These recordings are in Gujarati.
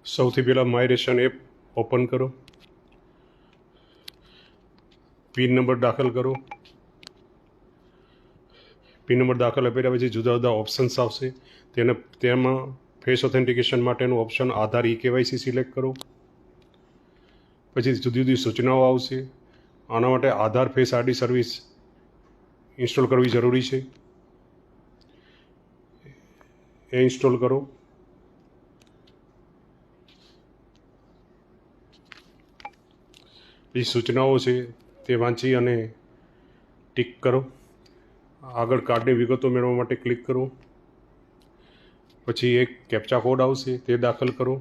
સૌથી પહેલાં માય રેશન એપ ઓપન કરો, પિન નંબર દાખલ કરો। પિન નંબર દાખલ કર્યા પછી જુદા જુદા ઓપ્શન્સ આવશે, તેમાં ફેસ ઓથેન્ટિકેશન માટેનું ઓપ્શન આધાર KYC સિલેક્ટ કરો। પછી જુદી જુદી સૂચનાઓ આવશે। આના માટે આધાર ફેસ ID સર્વિસ ઇન્સ્ટોલ કરવી જરૂરી છે, એ ઇન્સ્ટોલ કરો। પછી સૂચનાઓ છે તે વાંચી અને ટિક કરો। આગળ કાર્ડની વિગતો મેળવવા માટે ક્લિક કરો। પછી એક કેપ્ચા કોડ આવશે તે દાખલ કરો।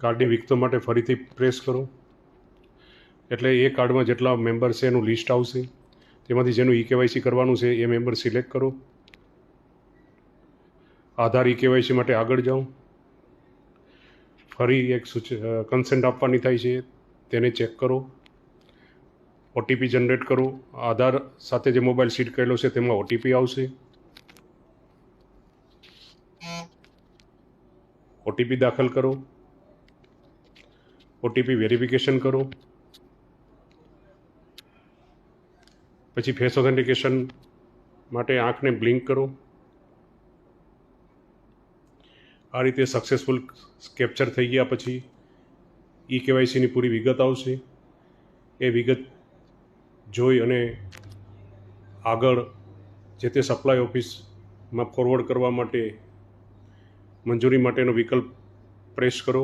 કાર્ડની વિગતો માટે ફરીથી પ્રેસ કરો એટલે એ કાર્ડમાં જેટલા મેમ્બર છે એનું લિસ્ટ આવશે। તેમાંથી જેનું KYC કરવાનું છે એ મેમ્બર સિલેક્ટ કરો। આધાર KYC માટે આગળ જાઓ, ફરી એક કન્સેન્ટ આપવાની થાય છે તેને ચેક કરો। OTP જનરેટ કરો। આધાર સાથે જે મોબાઈલ સીડ કરેલો છે તેમાં OTP આવશે, OTP દાખલ કરો। OTP વેરિફિકેશન કરો। પછી ફેસ ઓથેન્ટિકેશન માટે આંખને બ્લિંક કરો। આ રીતે સક્સેસફુલ કેપ્ચર થઈ ગયા પછી KYCની પૂરી વિગત આવશે। એ વિગત જોઈ અને આગળ જે તે સપ્લાય ઓફિસમાં ફોરવર્ડ કરવા માટે મંજૂરી માટેનો વિકલ્પ પ્રેસ કરો।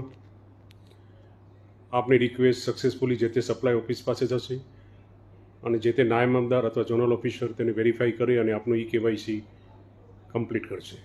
આપની રિક્વેસ્ટ સક્સેસફુલી જે તે સપ્લાય ઓફિસ પાસે જશે અને જે તે નાયબ મામલતદાર અથવા ઝોનલ ઓફિસર તેને વેરીફાઈ કરી અને આપનું KYC કમ્પ્લીટ કરશે।